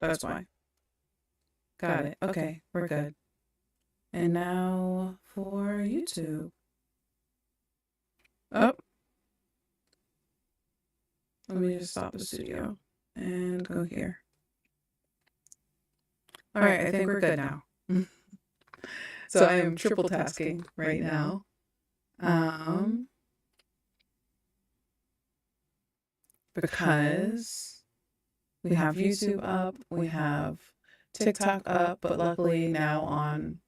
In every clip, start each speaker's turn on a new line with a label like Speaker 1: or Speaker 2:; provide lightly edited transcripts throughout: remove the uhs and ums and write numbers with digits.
Speaker 1: That's why. Got it. Okay, we're good. And now for YouTube. Oh, let me just stop the studio and go here. All right, I think we're good now. So I am triple tasking right now. Because we have YouTube up, we have TikTok up, but luckily now on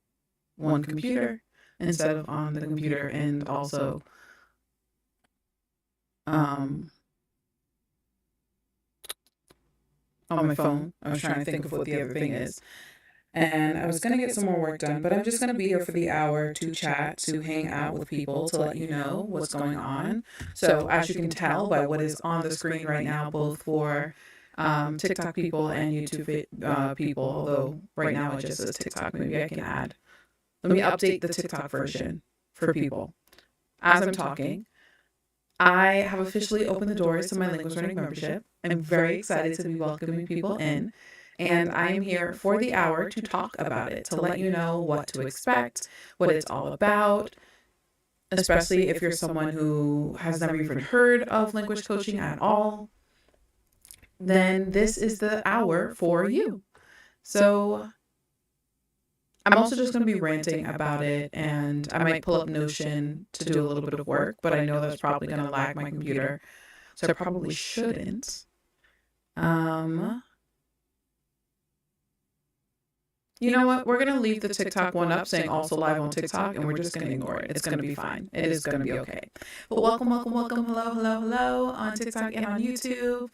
Speaker 1: one computer instead of on the computer and also um, on my phone. I was trying to think of what the other thing is. And I was going to get some more work done, but I'm just going to be here for the hour to chat, to hang out with people, to let you know what's going on. So, as you can tell by what is on the screen right now, both for TikTok people and YouTube people, although right now it just says TikTok, maybe I can add. Let me update the TikTok version for people. As I'm talking, I have officially opened the doors to my language learning membership. I'm very excited to be welcoming people in, and I am here for the hour to talk about it, to let you know what to expect, what it's all about, especially if you're someone who has never even heard of language coaching at all, then this is the hour for you. So I'm also just going to be ranting about it, and I might pull up Notion to do a little bit of work, but I know that's probably going to lag my computer, so I probably shouldn't. Um, you know what? We're going to leave the TikTok one up saying also live on TikTok, and we're just going to ignore it. It's going to be fine. It is going to be okay. But welcome, welcome, welcome. Hello, hello, hello on TikTok and on YouTube.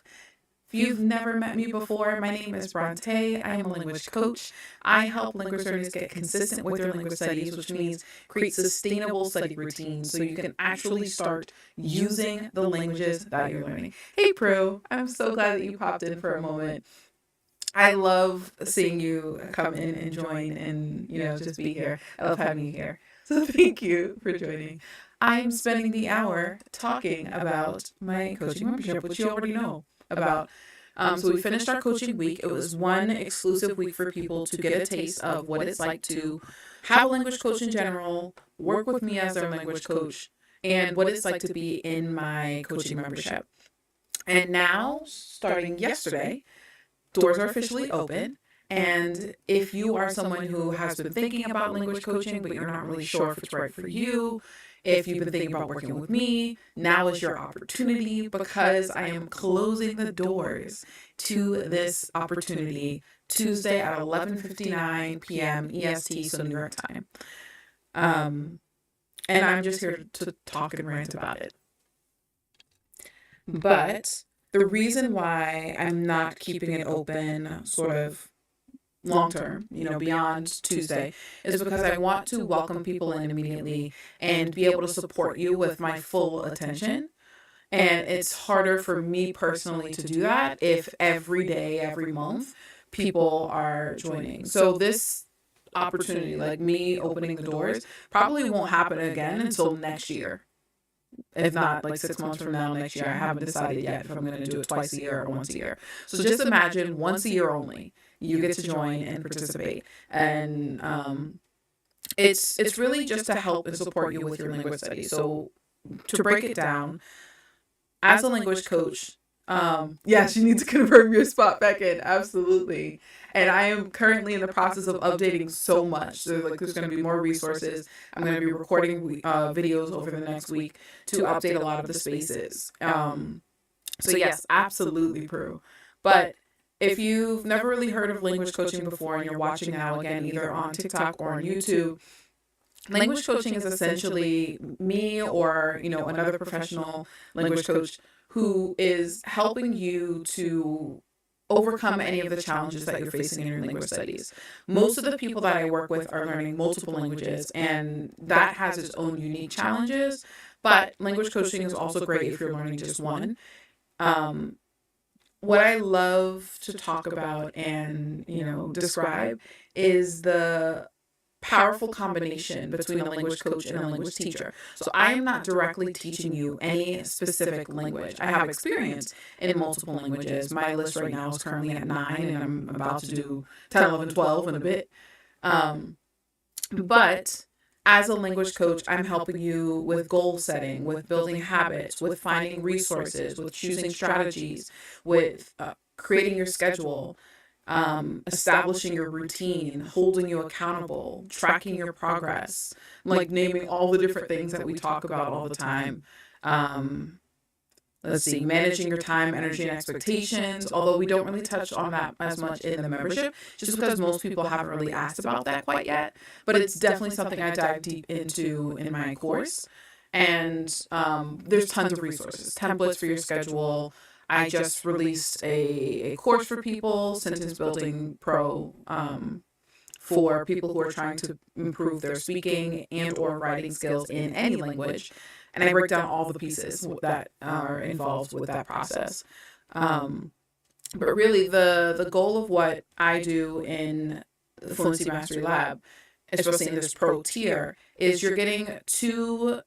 Speaker 1: If you've never met me before, my name is Bront'e. I am a language coach. I help language learners get consistent with their language studies, which means create sustainable study routines so you can actually start using the languages that you're learning. Hey, Prue, I'm so glad that you popped in for a moment. I love seeing you come in and join and, just be here. I love having you here. So thank you for joining. I'm spending the hour talking about my coaching membership, which you already know about. So we finished our coaching week. It was one exclusive week for people to get a taste of what it's like to have a language coach in general, work with me as their language coach, and what it's like to be in my coaching membership. And now, starting yesterday, doors are officially open. And if you are someone who has been thinking about language coaching, but you're not really sure if it's right for you, if you've been thinking about working with me, now is your opportunity because I am closing the doors to this opportunity Tuesday at 11:59 p.m. EST, so New York time. And I'm just here to talk and rant about it. But the reason why I'm not keeping it open sort of long term, beyond Tuesday, is because I want to welcome people in immediately and be able to support you with my full attention. And it's harder for me personally to do that if every day, every month, people are joining. So this opportunity, like me opening the doors, probably won't happen again until next year. If not like 6 months from now, next year. I haven't decided yet if I'm going to do it twice a year or once a year. So just imagine once a year only, you get to join and participate. And it's really just to help and support you with your language studies. So to break it down, as a language coach, yes, you need to confirm your spot back in. Absolutely. And I am currently in the process of updating so much. So like there's going to be more resources. I'm going to be recording videos over the next week to update a lot of the spaces. So yes, absolutely, Prue. But if you've never really heard of language coaching before and you're watching now again either on TikTok or on YouTube, language coaching is essentially me or, another professional language coach who is helping you to overcome any of the challenges that you're facing in your language studies. Most of the people that I work with are learning multiple languages, and that has its own unique challenges. But language coaching is also great if you're learning just one. Um, what I love to talk about and, describe is the powerful combination between a language coach and a language teacher. So I am not directly teaching you any specific language. I have experience in multiple languages. My list right now is currently at 9, and I'm about to do 10, 11, 12 in a bit. But as a language coach, I'm helping you with goal setting, with building habits, with finding resources, with choosing strategies, with creating your schedule, establishing your routine, holding you accountable, tracking your progress, like naming all the different things that we talk about all the time. Let's see, managing your time, energy, and expectations, although we don't really touch on that as much in the membership, just because most people haven't really asked about that quite yet. But it's definitely something I dive deep into in my course. And there's tons of resources, templates for your schedule. I just released a course for people, Sentence Building Pro, for people who are trying to improve their speaking and or writing skills in any language. And I break down all the pieces that are involved with that process. But really, the goal of what I do in the Fluency Mastery Lab, especially in this pro tier, is you're getting two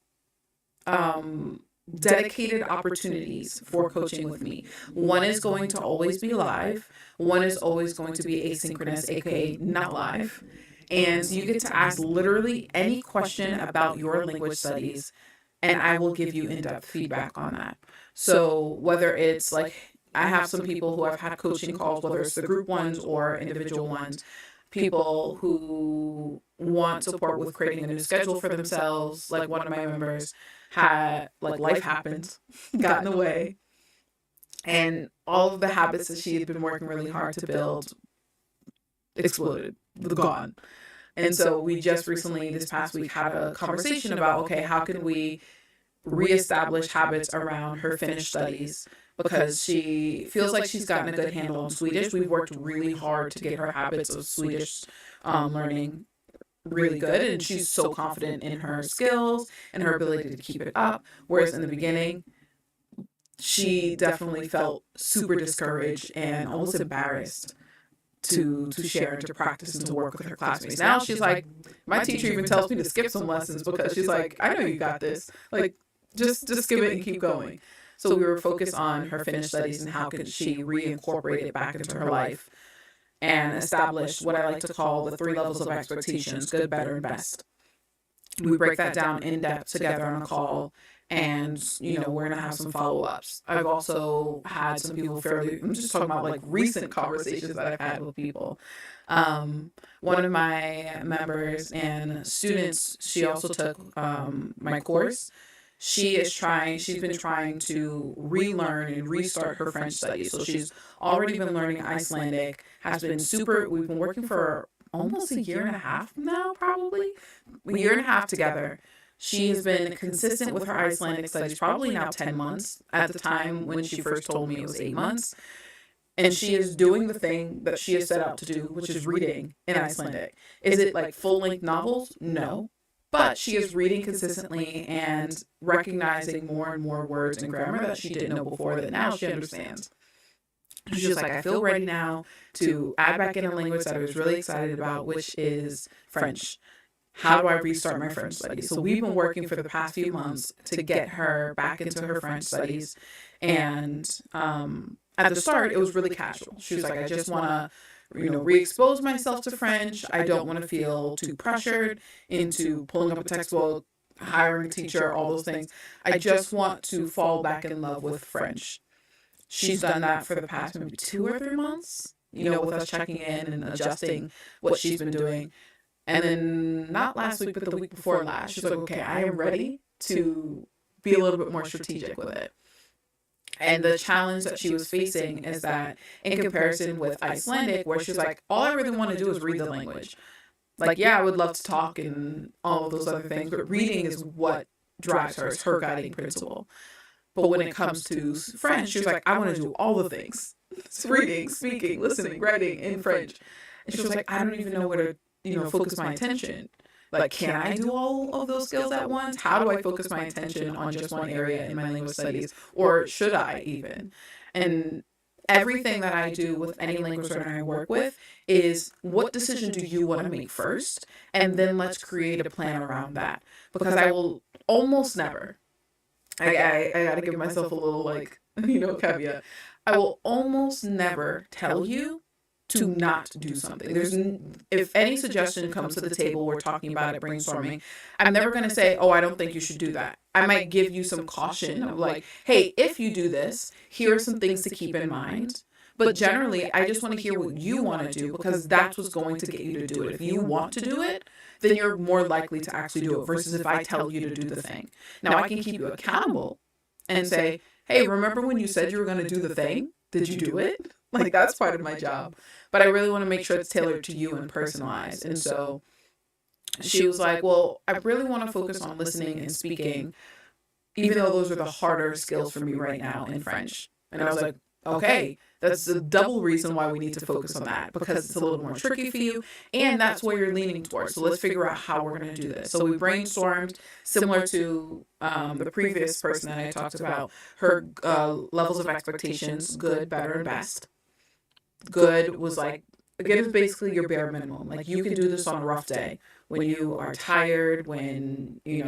Speaker 1: dedicated opportunities for coaching with me. One is going to always be live. One is always going to be asynchronous, aka not live. And you get to ask literally any question about your language studies, and I will give you in-depth feedback on that. So whether it's like, I have some people who I've had coaching calls, whether it's the group ones or individual ones, people who want support with creating a new schedule for themselves. Like one of my members had, like, life happened, got in the way, and all of the habits that she had been working really hard to build exploded, gone. And so we just recently, this past week, had a conversation about, okay, how can we reestablish habits around her Finnish studies, because she feels like she's gotten a good handle on Swedish. We've worked really hard to get her habits of Swedish learning really good, and she's so confident in her skills and her ability to keep it up. Whereas in the beginning, she definitely felt super discouraged and almost embarrassed to share and to practice and to work with her classmates. Now she's like, my teacher even tells me to skip some lessons because she's like, I know you got this. Like, just skip it and keep going. So we were focused on her Finnish studies and how could she reincorporate it back into her life, and established what I like to call the 3 levels of expectations: good, better, and best. We break that down in depth together on a call, and we're gonna have some follow-ups. I've also had some people I'm just talking about like recent conversations that I've had with people. One of my members and students, she also took my course. She's been trying to relearn and restart her French studies. So she's already been learning Icelandic, we've been working for almost a year and a half now, probably a year and a half together. She has been consistent with her Icelandic studies, probably now 10 months. At the time when she first told me, it was 8 months. And she is doing the thing that she has set out to do, which is reading in Icelandic. Is it like full-length novels? No. But she is reading consistently and recognizing more and more words and grammar that she didn't know before, that now she understands. She's just like, I feel ready now to add back in a language that I was really excited about, which is French. How do I restart my French studies? So we've been working for the past few months to get her back into her French studies. And at the start, it was really casual. She was like, I just want to re-expose myself to French. I don't want to feel too pressured into pulling up a textbook, hiring a teacher, all those things. I just want to fall back in love with French. She's done that for the past maybe 2 or 3 months, with us checking in and adjusting what she's been doing. And then not last week, but the week before last, she's like, okay, I am ready to be a little bit more strategic with it. And the challenge that she was facing is that in comparison with Icelandic, where she's like, all I really want to do is read the language. Like, yeah, I would love to talk and all of those other things, but reading is what drives her, it's her guiding principle. But when it comes to French, she was like, I want to do all the things. It's reading, speaking, listening, writing in French. And she was like, I don't even know where to, focus my attention. Like, can I do all of those skills at once? How do I focus my attention on just one area in my language studies? Or should I even? And everything that I do with any language learner I work with is, what decision do you want to make first? And then let's create a plan around that. Because I will almost never, I got to give myself a little, like, caveat. I will almost never tell you to not do something. If any suggestion comes to the table, we're talking about it, brainstorming, I'm never going to say, oh, I don't think you should do that. I might give you some caution of like, hey, if you do this, here are some things to keep in mind. But generally, I just want to hear what you want to do, because that's what's going to get you to do it. If you want to do it, then you're more likely to actually do it versus if I tell you to do the thing. Now, I can keep you accountable and say, hey, remember when you said you were going to do the thing? Did you do it? Like, that's part of my job. But I really want to make sure it's tailored to you and personalized. And so she was like, well, I really want to focus on listening and speaking, even though those are the harder skills for me right now in French. And I was like, okay, that's a double reason why we need to focus on that, because it's a little more tricky for you, and that's where you're leaning towards. So let's figure out how we're going to do this. So we brainstormed, similar to the previous person that I talked about, her levels of expectations: good, better, and best. Good was like, again, it's basically your bare minimum. Like, you can do this on a rough day when you are tired, when, you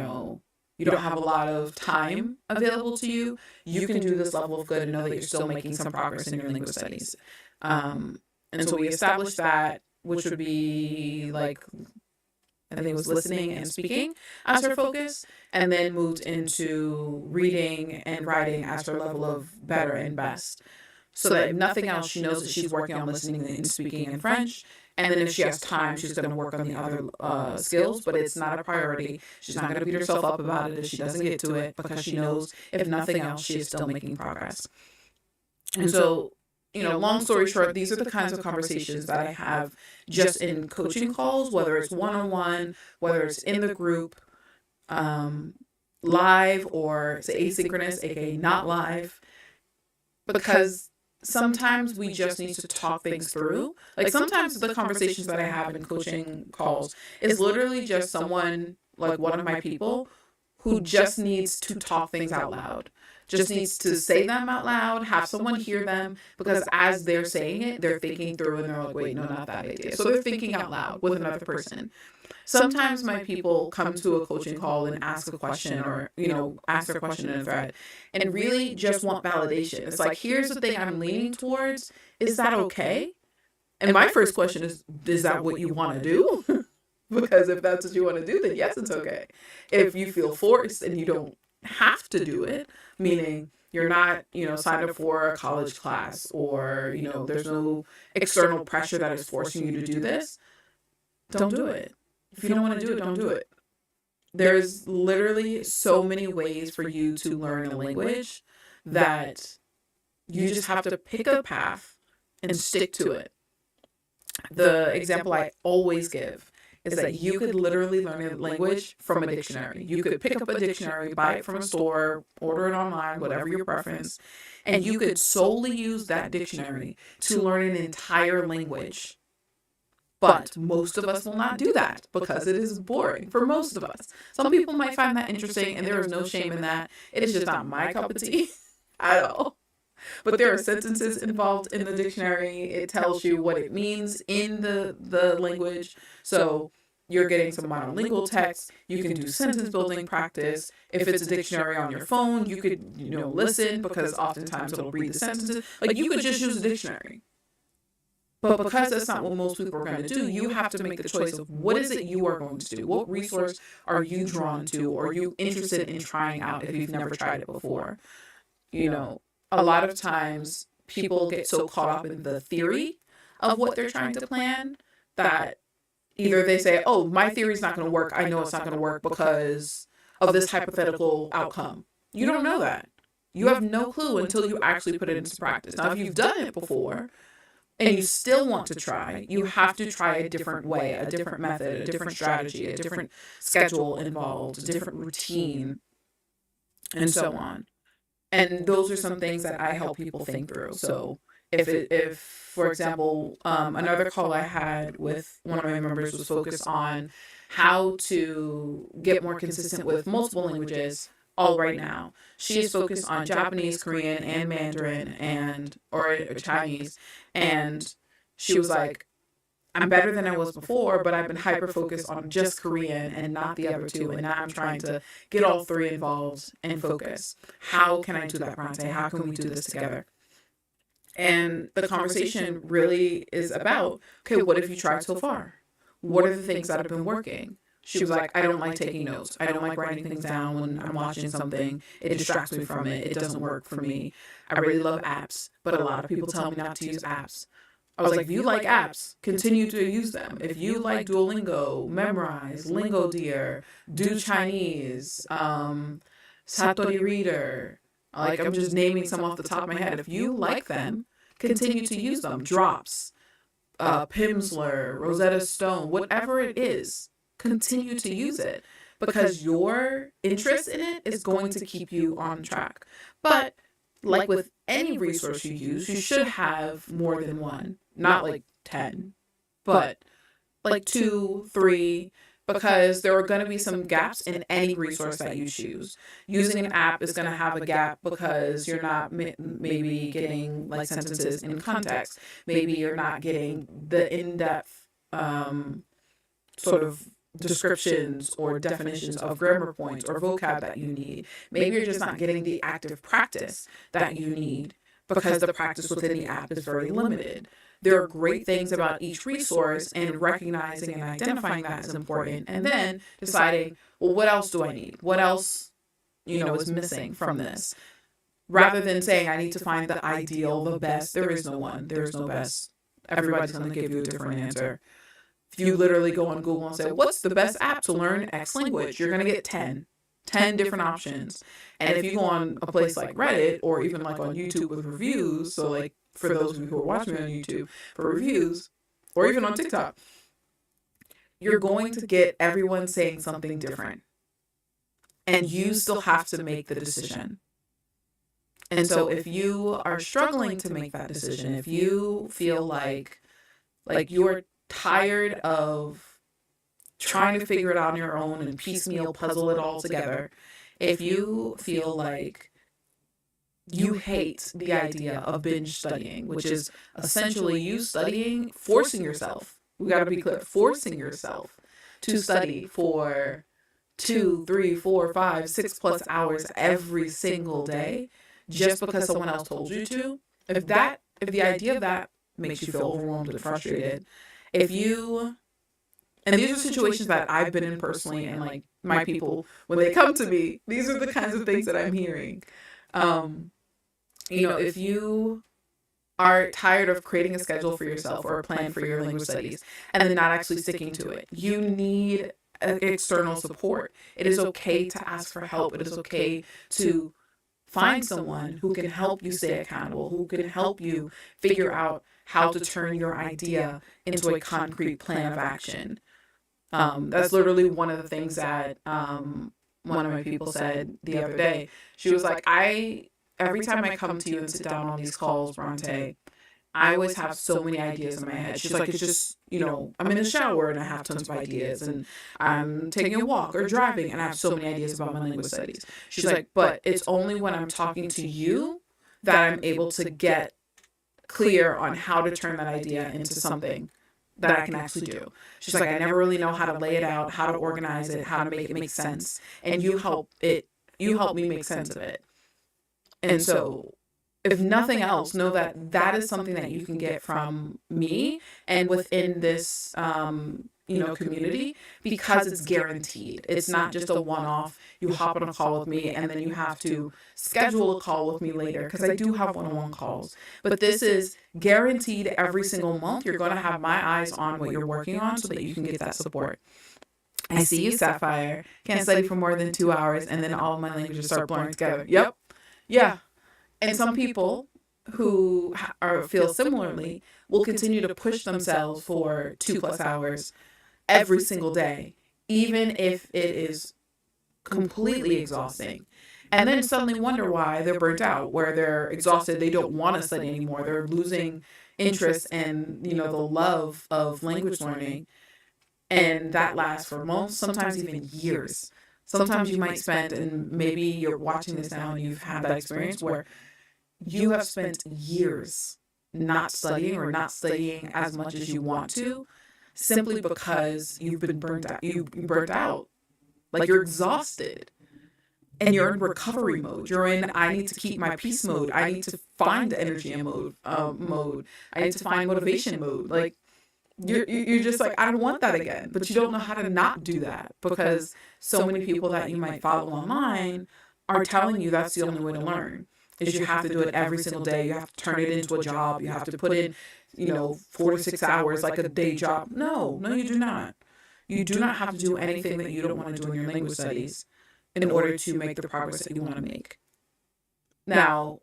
Speaker 1: don't have a lot of time available to you. You can do this level of good and know that you're still making some progress in your language studies. And so we established that, which would be like, I think it was listening and speaking as her focus, and then moved into reading and writing as her level of better and best. So that if nothing else, she knows that she's working on listening and speaking in French. And then if she has time, she's going to work on the other skills, but it's not a priority. She's not going to beat herself up about it if she doesn't get to it, because she knows, if nothing else, she is still making progress. And so, long story short, these are the kinds of conversations that I have just in coaching calls, whether it's one-on-one, whether it's in the group, live, or it's asynchronous, aka not live, because sometimes we just need to talk things through. Like, sometimes the conversations that I have in coaching calls is literally just someone, like one of my people, who just needs to talk things out loud. Just needs to say them out loud, have someone hear them, because as they're saying it, they're thinking through and they're like, wait, no, not that idea. So they're thinking out loud with another person. Sometimes my people come to a coaching call and ask a question, or, ask their question in a thread, and really just want validation. It's like, here's the thing I'm leaning towards. Is that okay? And my first question is that what you want to do? Because if that's what you want to do, then yes, it's okay. If you feel forced and you don't have to do it, meaning you're not, signed up for a college class, or, there's no external pressure that is forcing you to do this, don't do it. If you don't want to do it, don't do it. There's literally so many ways for you to learn a language that you just have to pick a path and stick to it. The example I always give is that you could literally learn a language from a dictionary. You could pick up a dictionary, buy it from a store, order it online, whatever your preference, and you could solely use that dictionary to learn an entire language. But most of us will not do that because it is boring for most of us. Some people might find that interesting, and there is no shame in that. It is just not my cup of tea at all. But there are sentences involved in the dictionary. It tells you what it means in the language. So you're getting some monolingual text. You can do sentence building practice. If it's a dictionary on your phone, you could, listen, because oftentimes it'll read the sentences. Like, you could just use a dictionary. But because that's not what most people are going to do, you have to make the choice of what is it you are going to do? What resource are you drawn to, or are you interested in trying out if you've never tried it before? A lot of times people get so caught up in the theory of what they're trying to plan that either they say, oh, my theory's not going to work. I know it's not going to work because of this hypothetical outcome. You don't know that. You have no clue until you actually put it into practice. Now, if you've done it before, and you still want to try, you have to try a different way, a different method, a different strategy, a different schedule involved, a different routine, and so on. And those are some things that I help people think through. So if for example, another call I had with one of my members was focused on how to get more consistent with multiple languages all right now. She is focused on Japanese, Korean, and Mandarin or Chinese. And she was like, I'm better than I was before, but I've been hyper focused on just Korean and not the other two. And now I'm trying to get all three involved and focus. How can I do that, Bront'e? How can we do this together? And the conversation really is about, okay, what have you tried so far? What are the things that have been working? She was like, I don't like taking notes. I don't like writing things down when I'm watching something. It distracts me from it. It doesn't work for me. I really love apps, but a lot of people tell me not to use apps. I was like, if you like apps, continue to use them. If you like Duolingo, Memrise, Lingo Deer, Do Chinese, Satori Reader, like I'm just naming some off the top of my head. If you like them, continue to use them. Drops, Pimsleur, Rosetta Stone, whatever it is, continue to use it because your interest in it is going to keep you on track. But like with any resource you use, you should have more than one. Not like 10, but like 2, 3, because there are going to be some gaps in any resource that you choose. Using an app is going to have a gap because you're not maybe getting like sentences in context. Maybe you're not getting the in-depth sort of descriptions or definitions of grammar points or vocab that you need. Maybe you're just not getting the active practice that you need because the practice within the app is very limited. There are great things about each resource, and recognizing and identifying that is important, and then deciding, well, what else do I need? What else, is missing from this? Rather than saying I need to find the ideal, the best. There is no one. There is no best. Everybody's going to give you a different answer. If you literally go on Google and say, what's the best app to learn X language? You're going to get 10 different options. And if you go on a place like Reddit or even like on YouTube with reviews, so like for those of you who are watching me on YouTube for reviews or even on TikTok, you're going to get everyone saying something different. And you still have to make the decision. And so if you are struggling to make that decision, if you feel like you're tired of trying to figure it out on your own and piecemeal puzzle it all together, if you feel like you hate the idea of binge studying, which is essentially you studying, forcing yourself, we got to be clear, forcing yourself to study for 2, 3, 4, 5, 6+ hours every single day just because someone else told you to. If the idea of that makes you feel overwhelmed and frustrated, and these are situations that I've been in personally, and like my people, when they come to me, these are the kinds of things that I'm hearing. If you are tired of creating a schedule for yourself or a plan for your language studies and then not actually sticking to it, you need external support. It is okay to ask for help. It is okay to find someone who can help you stay accountable, who can help you figure out how to turn your idea into a concrete plan of action. That's literally one of the things that one of my people said the other day. She was like, every time I come to you and sit down on these calls, Bront'e, I always have so many ideas in my head. She's like, it's just, I'm in the shower and I have tons of ideas, and I'm taking a walk or driving and I have so many ideas about my language studies. She's like, but it's only when I'm talking to you that I'm able to get clear on how to turn that idea into something that I can actually do. She's like, I never really know how to lay it out, how to organize it, how to make it make sense. And you help me make sense of it. And so if nothing else, know that that is something that you can get from me and within this, community, because it's guaranteed. It's not just a one-off. You hop on a call with me and then you have to schedule a call with me later, because I do have one-on-one calls. But this is guaranteed every single month. You're going to have my eyes on what you're working on so that you can get that support. I see you, Sapphire. Can't study for more than 2 hours and then all of my languages start blurring together. Yep. Yeah. And some people who feel similarly will continue to push themselves for 2+ hours every single day, even if it is completely exhausting. And then suddenly wonder why they're burnt out, where they're exhausted, they don't want to study anymore, they're losing interest and, the love of language learning. And that lasts for months, sometimes even years. Sometimes you might spend, and maybe you're watching this now and you've had that experience where you have spent years not studying or not studying as much as you want to simply because you've been burnt out. You burnt out. Like you're exhausted and you're in recovery mode. You're in I need to keep my peace mode. I need to find energy in mode. I need to find motivation mode. Like you're just like, I don't want that again. But you don't know how to not do that because so many people that you might follow online are telling you that's the only way to learn. Is you have to do it every single day. You have to turn it into a job. You have to put in, 4 to 6 hours like a day job. No, you do not. You do not have to do anything that you don't want to do in your language studies in order to make the progress that you want to make. Now,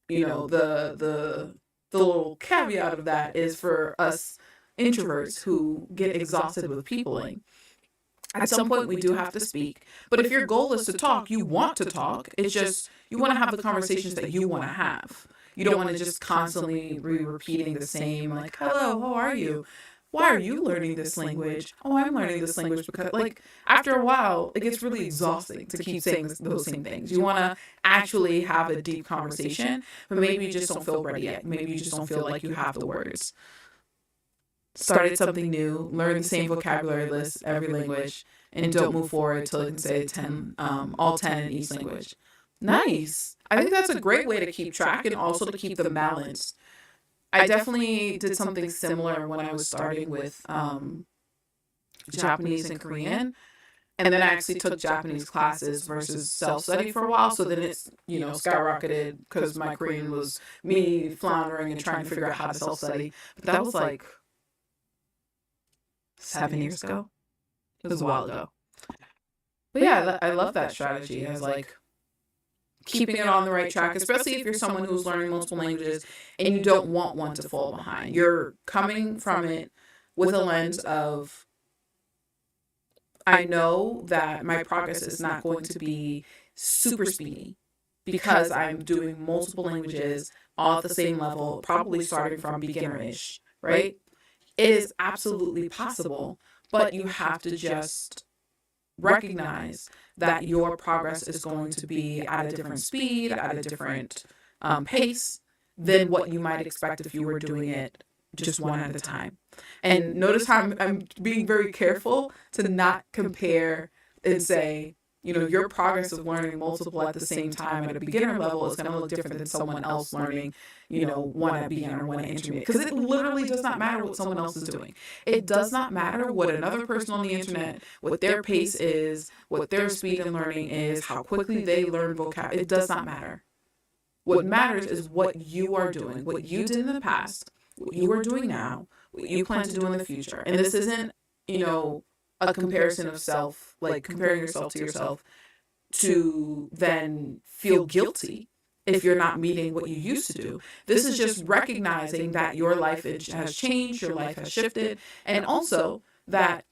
Speaker 1: the little caveat of that is for us introverts who get exhausted with peopling. At some point, we do have to speak. But if your goal is to talk, you want to talk. It's just you want to have the conversations that you want to have. You don't want to just constantly be repeating the same, like, hello, how are you? Why are you learning this language? Oh, I'm learning this language because, like, after a while, it gets really exhausting to keep saying those same things. You want to actually have a deep conversation, but maybe you just don't feel ready yet. Maybe you just don't feel like you have the words. Started something new, learn the same vocabulary list, every language, and don't move forward until you can say 10, all 10 in each language. Nice. I think that's a great way to keep track and also to keep them balanced. I definitely did something similar when I was starting with Japanese and Korean. And then I actually took Japanese classes versus self-study for a while. So then it's, skyrocketed because my Korean was me floundering and trying to figure out how to self-study. But that was like 7 years ago. It was a while ago. But yeah, I love that strategy as like keeping it on the right track, especially if you're someone who's learning multiple languages and you don't want one to fall behind. You're coming from it with a lens of, I know that my progress is not going to be super speedy because I'm doing multiple languages all at the same level, probably starting from beginner-ish, right? It is absolutely possible, but you have to just recognize that your progress is going to be at a different speed, at a different pace than what you might expect if you were doing it just one at a time. And notice how I'm being very careful to not compare and say, your progress of learning multiple at the same time at a beginner level is going to look different than someone else learning, one at beginner, one at intermediate. Because it literally does not matter what someone else is doing. It does not matter what another person on the internet, what their pace is, what their speed in learning is, how quickly they learn vocabulary. It does not matter. What matters is what you are doing, what you did in the past, what you are doing now, what you plan to do in the future. And this isn't, a comparison of self, like comparing yourself to yourself to then feel guilty if you're not meeting what you used to do. This is just recognizing that your life has changed, your life has shifted, and also that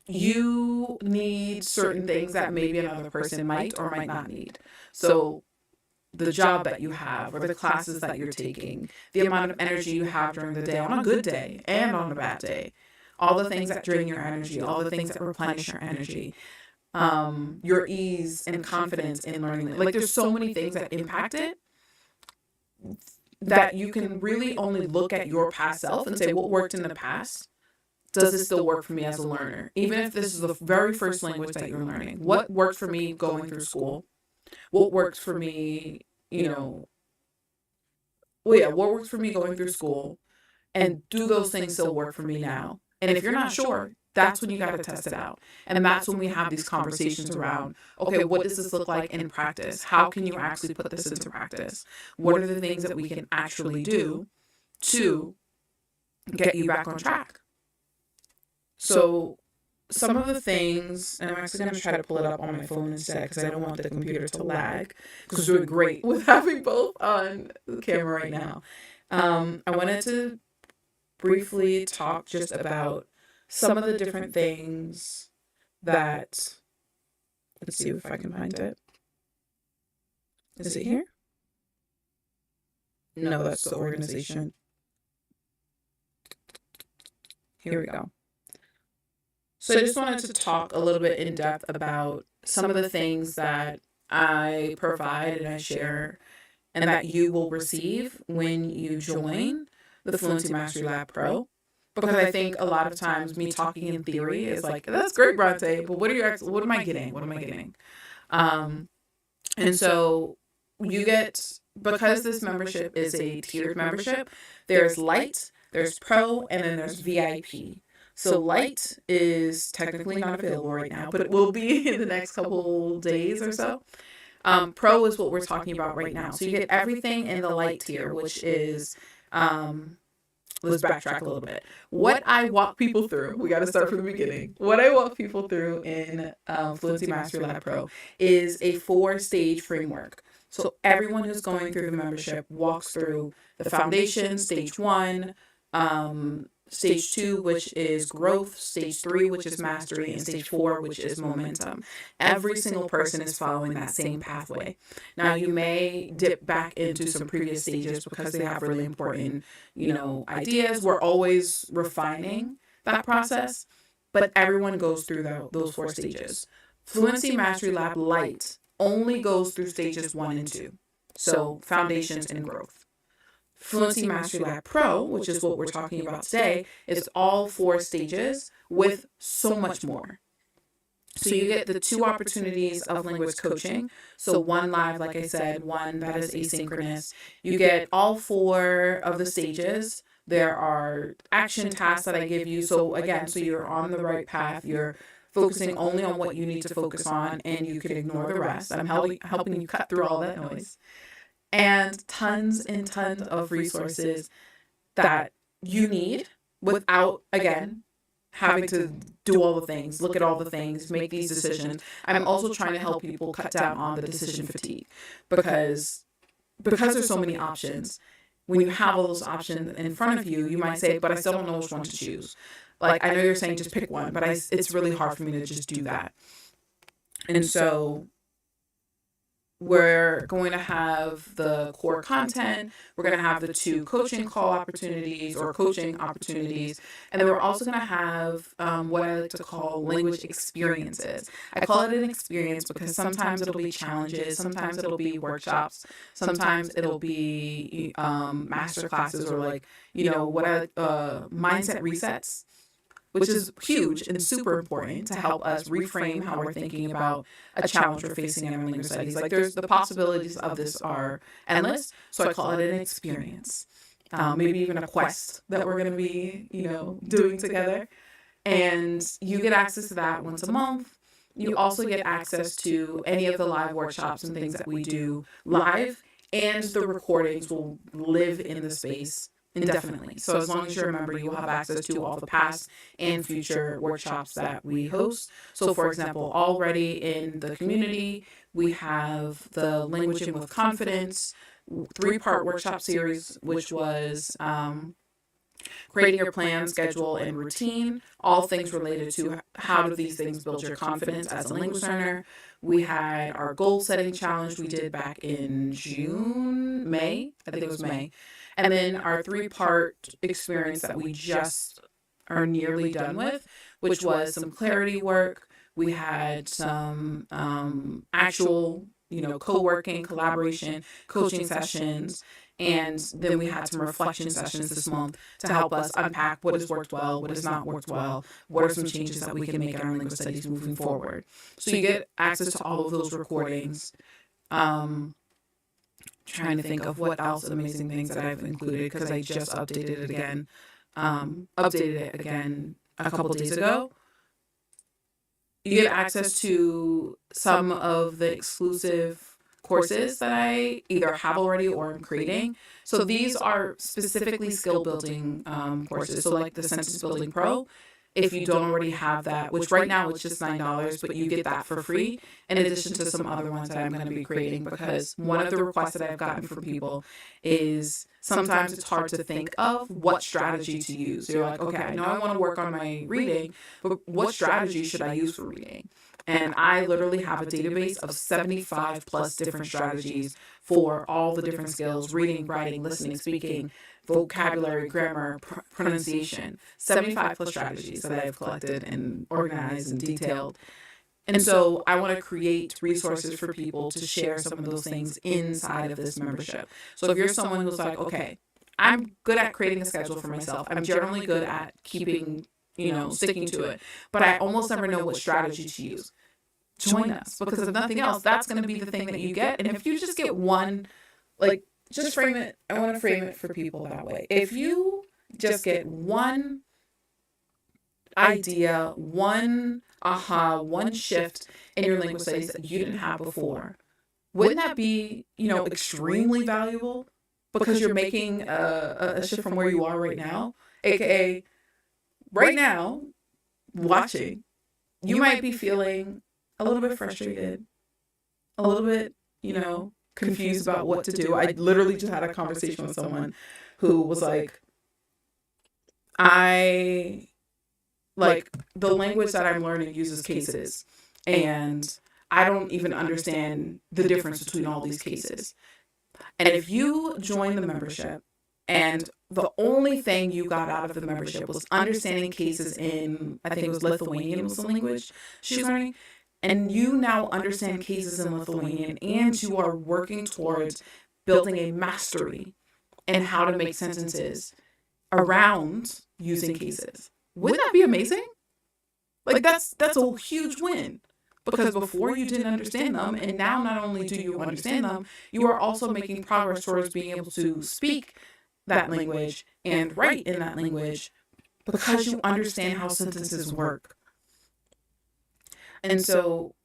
Speaker 1: you need certain things that maybe another person might or might not need. So the job that you have or the classes that you're taking, the amount of energy you have during the day on a good day and on a bad day, all the things that drain your energy, all the things that replenish your energy, your ease and confidence in learning. Like there's so many things that impact it that you can really only look at your past self and say, what worked in the past? Does this still work for me as a learner? Even if this is the very first language that you're learning, what worked for me going through school? What works for me, what works for me going through school, and do those things still work for me now? And if you're not sure, that's when you got to test it out. And that's when we have these conversations around, okay, what does this look like in practice? How can you actually put this into practice? What are the things that we can actually do to get you back on track? So some of the things, and I'm actually going to try to pull it up on my phone instead because I don't want the computer to lag because we're doing great with having both on the camera right now. I wanted to briefly talk just about some of the different things that, let's see if I can find it. Is it here? No, that's the organization. Here we go. So I just wanted to talk a little bit in depth about some of the things that I provide and I share and that you will receive when you join the Fluency Mastery Lab Pro. Because I think a lot of times me talking in theory is like, that's great, Bront'e, but what am I getting? What am I getting? Um, and so you get, because this membership is a tiered membership, there's light, there's pro, and then there's VIP. So light is technically not available right now, but it will be in the next couple days or so. Pro is what we're talking about right now. So you get everything in the light tier, which is, let's backtrack a little bit. What I walk people through, we got to start from the beginning. What I walk people through in Fluency Mastery Lab Pro is a 4-stage framework. So everyone who's going through the membership walks through the foundation, stage 1, stage 2, which is growth, stage 3, which is mastery, and stage 4, which is momentum. Every single person is following that same pathway. Now, you may dip back into some previous stages because they have really important, ideas. We're always refining that process, but everyone goes through those 4 stages. Fluency Mastery Lab Light only goes through stages 1 and 2, so foundations and growth. Fluency Mastery Lab Pro, which is what we're talking about today, is all 4 stages with so much more. So you get the 2 opportunities of language coaching. So 1 live, like I said, 1 that is asynchronous. You get all 4 of the stages. There are action tasks that I give you. So again, so you're on the right path. You're focusing only on what you need to focus on, and you can ignore the rest. I'm helping you cut through all that noise. And tons of resources that you need without, again, having to do all the things, look at all the things, make these decisions. I'm also trying to help people cut down on the decision fatigue because there's so many options. When you have all those options in front of you, you might say, but I still don't know which one to choose. Like, I know you're saying just pick one, but it's really hard for me to just do that. And so we're going to have the core content. We're going to have the 2 coaching call opportunities or coaching opportunities. And then we're also going to have what I like to call language experiences. I call it an experience because sometimes it'll be challenges. Sometimes it'll be workshops. Sometimes it'll be master classes or mindset resets, which is huge and super important to help us reframe how we're thinking about a challenge we're facing in our language studies. Like, there's the possibilities of this are endless, so I call it an experience. Maybe even a quest that we're going to be, doing together. And you get access to that once a month. You also get access to any of the live workshops and things that we do live, and the recordings will live in the space indefinitely. So as long as you're a member, you will have access to all the past and future workshops that we host. So for example, already in the community, we have the Languaging with Confidence 3-part workshop series, which was creating your plan, schedule, and routine, all things related to how do these things build your confidence as a language learner. We had our goal setting challenge we did back in May, I think it was May. And then our 3-part experience that we just are nearly done with, which was some clarity work. We had some actual, co-working, collaboration, coaching sessions. And then we had some reflection sessions this month to help us unpack what has worked well, what has not worked well, what are some changes that we can make in our language studies moving forward. So you get access to all of those recordings. Trying to think of what else amazing things that I've included because I just updated it again a couple days ago. You get access to some of the exclusive courses that I either have already or am creating. So these are specifically skill building courses. So like the Sentence Building Pro, if you don't already have that, which right now it's just $9, but you get that for free in addition to some other ones that I'm going to be creating, because one of the requests that I've gotten from people is sometimes it's hard to think of what strategy to use. So you're like, okay, I know I want to work on my reading, but what strategy should I use for reading? And I literally have a database of 75 plus different strategies for all the different skills: reading, writing, listening, speaking, vocabulary, grammar, pronunciation, 75 plus strategies that I've collected and organized and detailed. And so I want to create resources for people to share some of those things inside of this membership. So if you're someone who's like, okay, I'm good at creating a schedule for myself, I'm generally good at keeping, sticking to it, but I almost never know what strategy to use. Join us, because if nothing else, that's going to be the thing that you get. And if you just get one, like, just frame it, I want to frame it for people that way. If you just get one idea, one aha, one shift in your language studies that you didn't have before, wouldn't that be, extremely valuable? Because you're making a shift from where you are right now, aka right now, watching, you might be feeling a little bit frustrated, a little bit, confused about what to do. I literally just had a conversation with someone who was like, the language that I'm learning uses cases, and I don't even understand the difference between all these cases. And if you join the membership and the only thing you got out of the membership was understanding cases in, I think it was Lithuanian was the language she was learning, and you now understand cases in Lithuanian, and you are working towards building a mastery in how to make sentences around using cases, wouldn't that be amazing? Like, that's a huge win. Because before you didn't understand them, and now not only do you understand them, you are also making progress towards being able to speak that language and write in that language, because you understand how sentences work. And so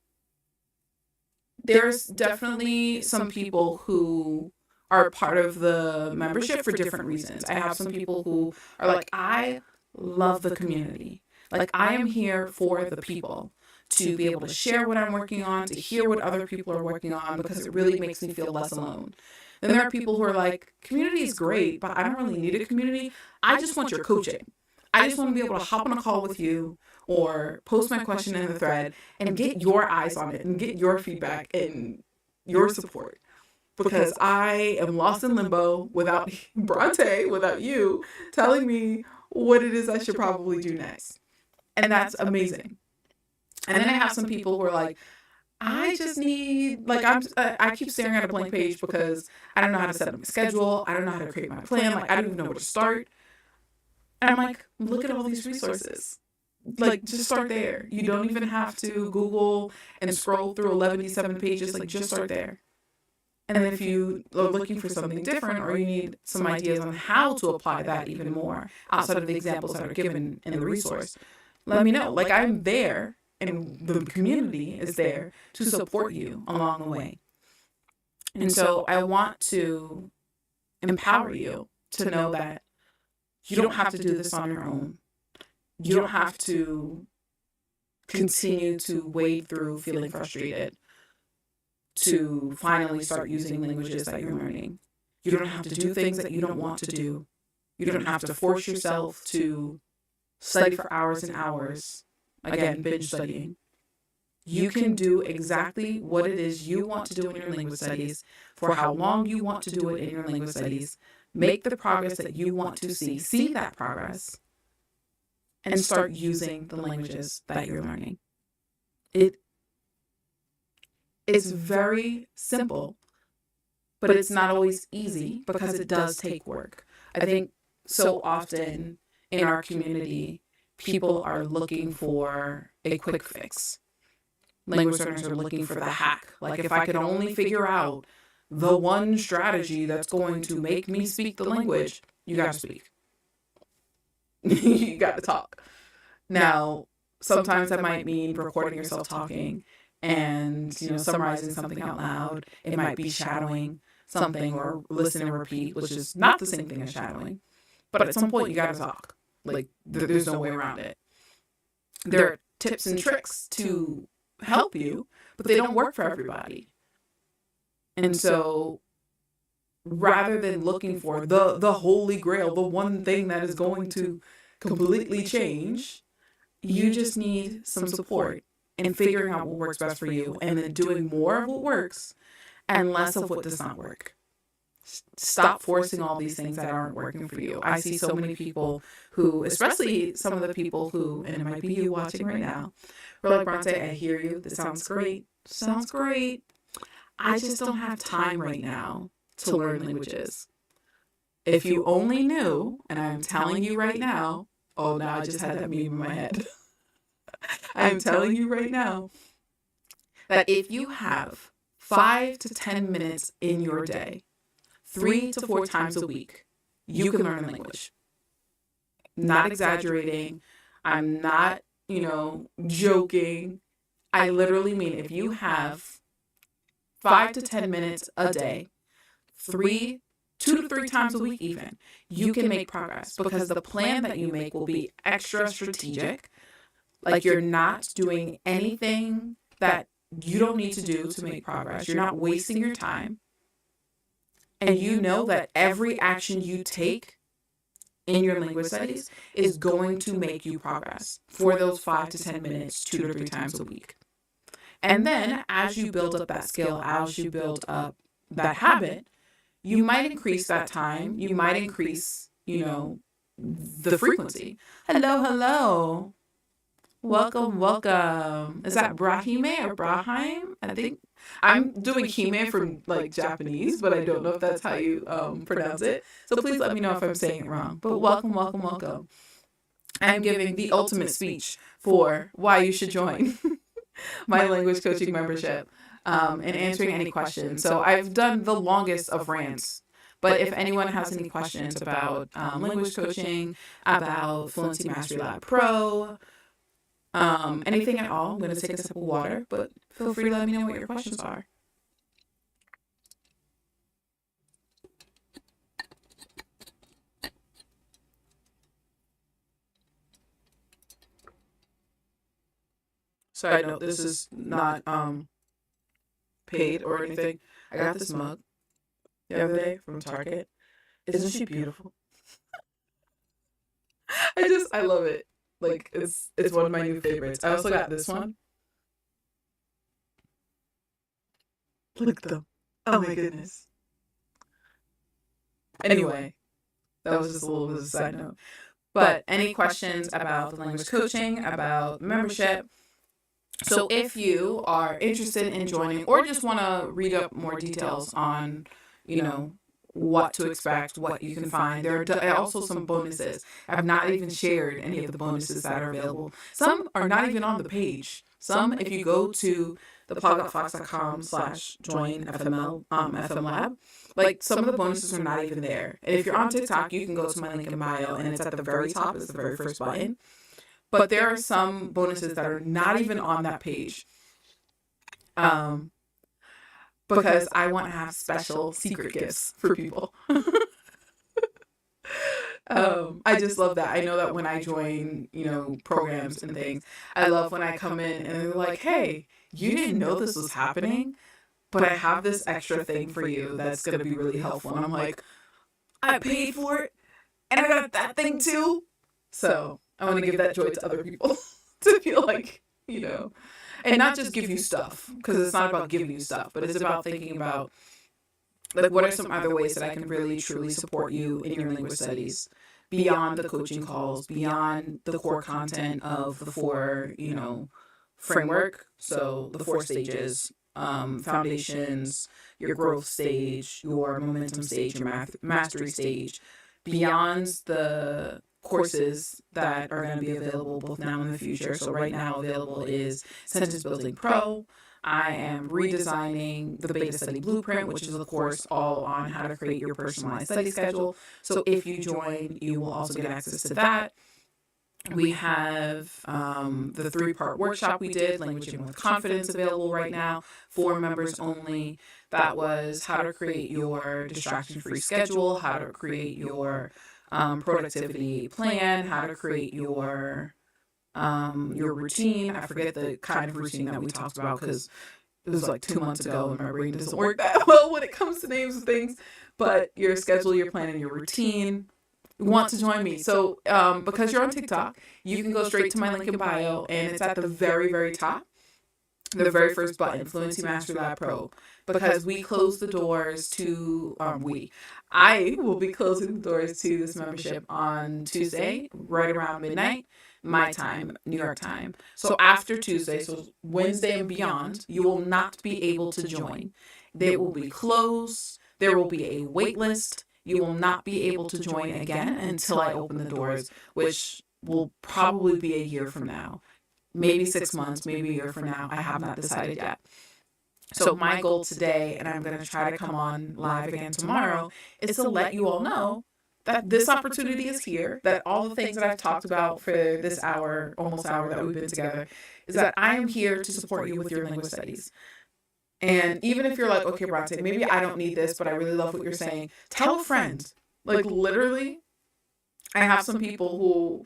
Speaker 1: there's definitely some people who are part of the membership for different reasons. I have some people who are like, I love the community. Like, I am here for the people, to be able to share what I'm working on, to hear what other people are working on, because it really makes me feel less alone. Then there are people who are like, community is great, but I don't really need a community. I just want your coaching. I just want to be able to hop on a call with you or post my question in the thread and get your eyes on it and get your feedback and your support. Because I am lost in limbo without Bront'e, without you telling me what it is I should probably do next. And that's amazing. And then I have some people who are like, I just need, like, I keep staring at a blank page because I don't know how to set up my schedule. I don't know how to create my plan. Like, I don't even know where to start. And I'm like, look at all these resources. Like, just start there. You don't even have to Google and scroll through 11 pages. Like, just start there. And then if you are looking for something different, or you need some ideas on how to apply that even more outside of the examples that are given in the resource, let me know. Like, I'm there, and the community is there to support you along the way. And so I want to empower you to know that you don't have to do this on your own. You don't have to continue to wade through feeling frustrated to finally start using languages that you're learning. You don't have to do things that you don't want to do. You don't have to force yourself to study for hours and hours. Again, binge studying. You can do exactly what it is you want to do in your language studies, for how long you want to do it in your language studies. Make the progress that you want to see that progress, and start using the languages that you're learning. It's very simple, but it's not always easy, because it does take work. I think so often in our community, people are looking for a quick fix. Language learners are looking for the hack. Like, if I could only figure out the one strategy that's going to make me speak the language, you got to speak. You got to talk. Now, sometimes that might mean recording yourself talking and, summarizing something out loud. It might be shadowing something, or listen and repeat, which is not the same thing as shadowing. But at some point, you got to talk. Like, there's no way around it. There are tips and tricks to help you, but they don't work for everybody. And so, rather than looking for the holy grail, the one thing that is going to completely change, you just need some support in figuring out what works best for you, and then doing more of what works and less of what does not work. Stop forcing all these things that aren't working for you. I see so many people who, especially some of the people who, and it might be you watching right now, who are like, Bront'e, I hear you. This sounds great. Sounds great. I just don't have time right now to learn languages. If you only knew, and I'm telling you right now, oh, now I just had that meme in my head. I'm telling you right now that if you have 5 to 10 minutes in your day, 3 to 4 times a week, you can learn a language. Not exaggerating. I'm not, joking. I literally mean if you have 5 to 10 minutes a day, 2 to 3 times a week even, you can make progress because the plan that you make will be extra strategic. Like you're not doing anything that you don't need to do to make progress. You're not wasting your time. And you know that every action you take in your language studies is going to make you progress for those 5 to 10 minutes, 2 to 3 times a week. And then as you build up that skill, as you build up that habit, you might increase that time. You might increase, the frequency. Hello, hello. Welcome, welcome. Is that Brahime or Brahim? I think I'm doing Hime from like Japanese, but I don't know if that's how you pronounce it. So please let me know if I'm saying it wrong. But welcome, welcome, welcome. I'm giving the ultimate speech for why you should join my language coaching membership and answering any questions. So I've done the longest of rants. But if anyone has any questions about language coaching, about Fluency Mastery Lab Pro, anything at all, I'm going to take a sip of water, but feel free to let me know what your questions are. Side note, this is not paid or anything. I got this mug the other day from Target. Isn't she beautiful? I love it. Like it's one of my new favorites. I also got this one. Look at them. Oh my goodness. Anyway, that was just a little bit of a side note. But any questions about the language coaching, about membership? So if you are interested in joining or just want to read up more details on, what to expect, what you can find, there are also some bonuses. I've not even shared any of the bonuses that are available. Some are not even on the page. Some, if you go to thepolygotfox.com/join FML, FM Lab, like some of the bonuses are not even there. And if you're on TikTok, you can go to my link in bio and it's at the very top. It's the very first button. But there are some bonuses that are not even on that page. Because I want to have special secret gifts for people. I just love that. I know that when I join, programs and things, I love when I come in and they're like, hey, you didn't know this was happening, but I have this extra thing for you that's going to be really helpful. And I'm like, I paid for it and I got that thing too. So I want to give that joy to other people to feel like, and not just give you stuff, because it's not about giving you stuff, but it's about thinking about, like, what are some other ways that I can really, truly support you in your language studies beyond the coaching calls, beyond the core content of the four, framework. So the 4 stages, foundations, your growth stage, your momentum stage, your mastery stage, beyond the courses that are going to be available both now and in the future. So right now available is Sentence Building Pro. I am redesigning the Beta Study Blueprint, which is a course all on how to create your personalized study schedule. So if you join, you will also get access to that. We have the 3-part workshop we did, Languaging with Confidence, available right now for members only. That was how to create your distraction-free schedule, how to create your productivity plan, how to create your routine. I forget the kind of routine that we talked about because it was like 2 months ago and my brain doesn't work that well when it comes to names of things. But your schedule, your plan, and your routine. Want to join me? So because you're on TikTok, you can go straight to my link in bio and it's at the very, very top. the very first button, Fluency Mastery Lab Pro, because we close the doors to I will be closing the doors to this membership on Tuesday, right around midnight, my time, New York time. So after Tuesday, so Wednesday and beyond, you will not be able to join. They will be closed. There will be a wait list. You will not be able to join again until I open the doors, which will probably be a year from now, maybe 6 months, maybe a year from now. I have not decided yet. So my goal today, and I'm going to try to come on live again tomorrow, is to let you all know that this opportunity is here, that all the things that I've talked about for this hour, almost hour that we've been together, is that I am here to support you with your language studies. And even if you're like, okay, Bront'e, maybe I don't need this, but I really love what you're saying, tell a friend. Like, literally, I have some people who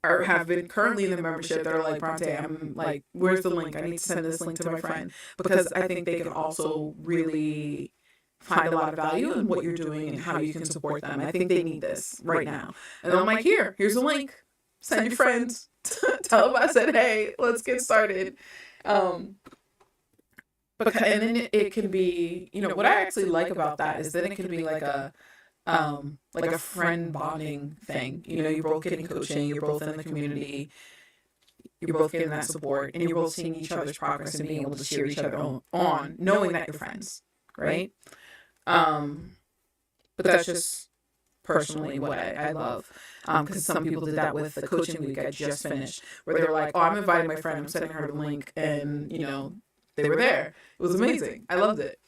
Speaker 1: have been currently in the membership that are like, Bront'e, I'm like, where's the link? I need to send this link to my friend, because I think they can also really find a lot of value in what you're doing and how you can support them. I think they need this right now. And I'm like, here's a link. Send your friends. Tell them I said, hey, let's get started. And then it can be, what I actually like about that is then it can be like a friend bonding thing. You're both getting coaching, you're both in the community, you're both getting that support, and you're both seeing each other's progress and being able to cheer each other on, knowing that you're friends, right? But that's just personally what I love. Because some people did that with the coaching week I just finished, where they're like, oh, I'm inviting my friend, I'm sending her the link, and, they were there. It was amazing. I loved it.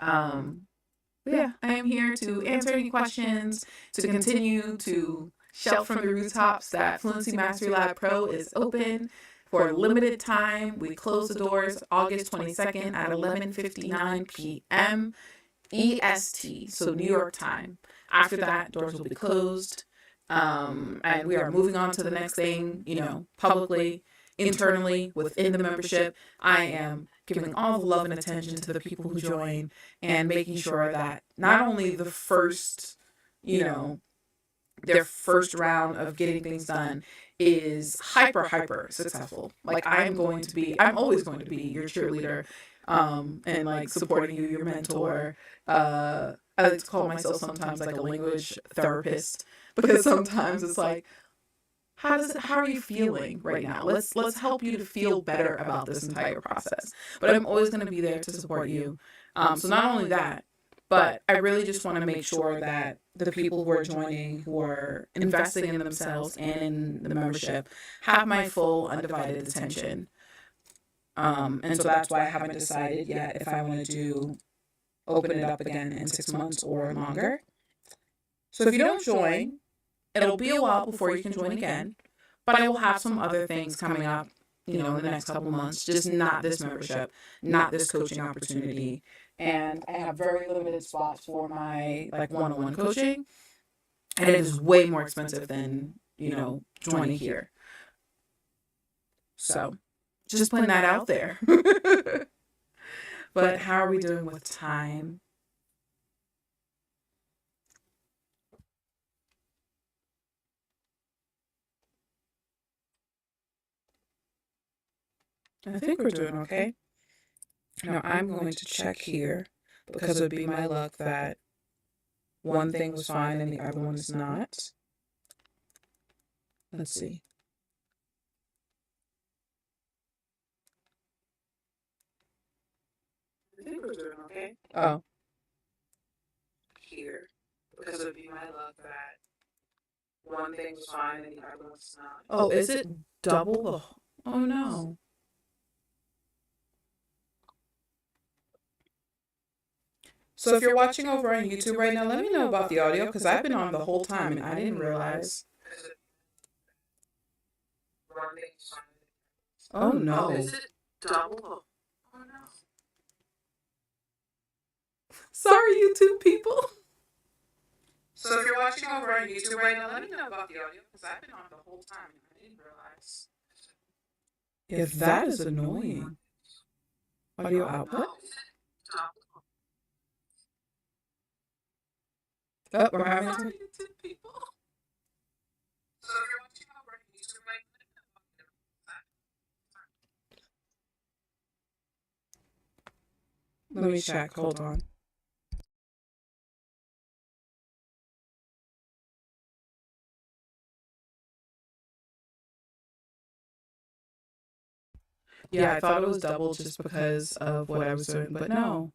Speaker 1: Yeah, I am here to answer any questions, to continue to shout from the rooftops that Fluency Mastery Lab Pro is open for a limited time. We close the doors August 22nd at 11:59 p.m. EST, so New York time. After that, doors will be closed. And we are moving on to the next thing, publicly, internally, within the membership. I am giving all the love and attention to the people who join and making sure that not only the first, their first round of getting things done is hyper successful. Like, I'm always going to be your cheerleader, and like supporting you, your mentor. I like to call myself sometimes like a language therapist, because sometimes it's like, how are you feeling right now? Let's help you to feel better about this entire process. But I'm always going to be there to support you. So not only that, but I really just want to make sure that the people who are joining, who are investing in themselves and in the membership, have my full undivided attention. And so that's why I haven't decided yet if I want to open it up again in 6 months or longer. So if you don't join, it'll be a while before you can join again, but I will have some other things coming up, in the next couple months, just not this membership, not this coaching opportunity. And I have very limited spots for my like one-on-one coaching, and it is way more expensive than, joining here. So just putting that out there. But how are we doing with time? I think we're doing okay. Now I'm going to check here, because it would be my luck that one thing was fine and the other one is not. Let's see. I think we're doing okay. Oh, here, because it would be my luck that one thing was fine and the other one's not. Oh, is it double the? Oh no. So if you're watching over on YouTube right now, let me know about the audio, because I've been on the whole time and I didn't realize. Oh no. Is it double? Oh no. Sorry, YouTube people. So if you're watching over on YouTube right now, let me know about the audio, because I've been on the whole time and I didn't realize. Yeah, that is annoying. Audio output? Oh, we're having some YouTube people. So if you're watching over on YouTube right now, Let me check. Hold on. Yeah, I thought it was double just because of what I was doing, but no,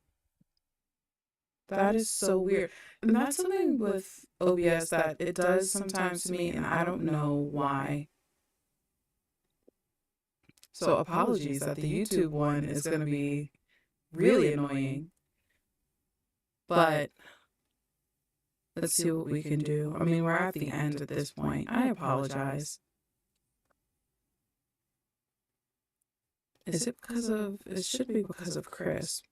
Speaker 1: that is so weird. And that's something with OBS that it does sometimes to me, and I don't know why. So apologies that the YouTube one is going to be really annoying, but let's see what we can do. I mean, we're at the end at this point. I apologize. Is it because of, it should be because of Chris.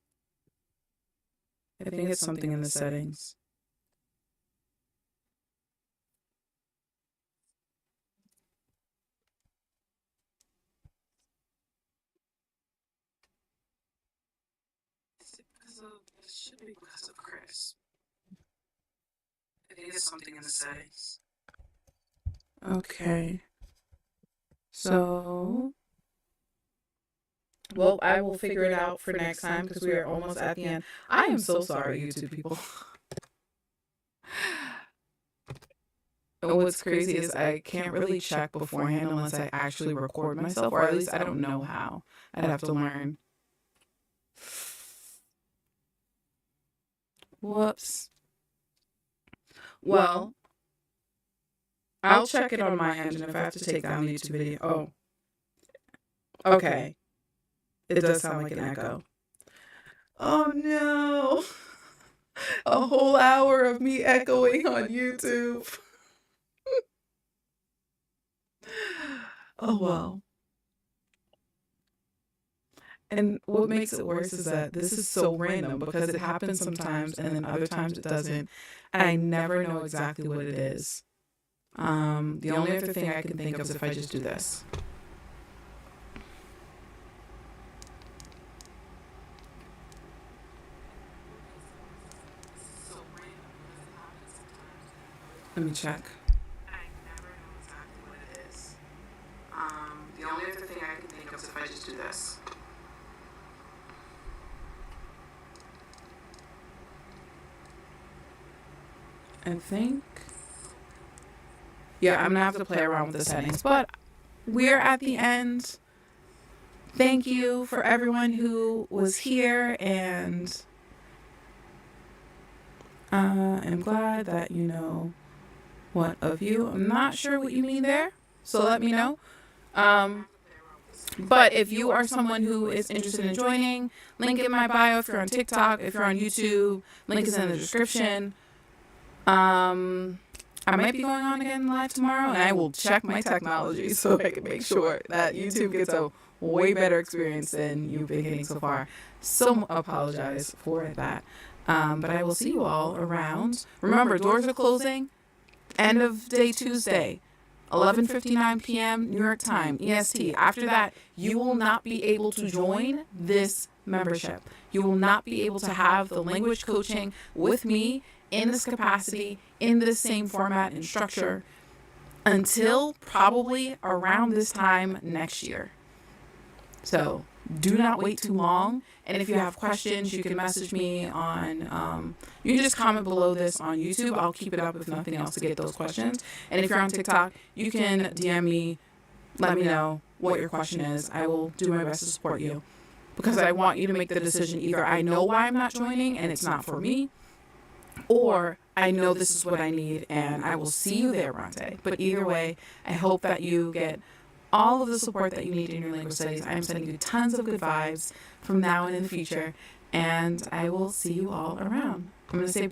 Speaker 1: I think it's something in the settings. It should be because of Chris. I think it's something in the settings. Okay. So, well, I will figure it out for next time because we are almost at the end. I am so sorry, YouTube people. And what's crazy is I can't really check beforehand unless I actually record myself, or at least I don't know how. I'd have to learn. Whoops. Well, I'll check it on my end, and if I have to take down the YouTube video, okay. It does sound like an echo. Oh no. A whole hour of me echoing on YouTube. Oh well. And what makes it worse is that this is so random because it happens sometimes and then other times it doesn't. And I never know exactly what it is. The only other thing I can think of is if I just do this. Let me check. I never know exactly what it is. The only other thing I can think of is if I just do this. I think. Yeah, I'm gonna have to play around with the settings, but we're at the end. Thank you for everyone who was here, and I'm glad that you know what of you. I'm not sure what you mean there, so let me know. But if you are someone who is interested in joining, link in my bio. If you're on TikTok, if you're on YouTube, link is in the description. I might be going on again live tomorrow, and I will check my technology so I can make sure that YouTube gets a way better experience than you've been getting so far. So apologize for that. But I will see you all around. Remember, doors are closing. End of day Tuesday, 11:59 p.m. New York time, EST. After that, you will not be able to join this membership. You will not be able to have the language coaching with me in this capacity, in this same format and structure until probably around this time next year. So do not wait too long. And if you have questions, you can message me on, you can just comment below this on YouTube. I'll keep it up if nothing else to get those questions. And if you're on TikTok, you can DM me, let me know what your question is. I will do my best to support you because I want you to make the decision. Either I know why I'm not joining and it's not for me, or I know this is what I need and I will see you there, Bront'e. But either way, I hope that you get all of the support that you need in your language studies. I'm sending you tons of good vibes from now and in the future, and I will see you all around. I'm going to say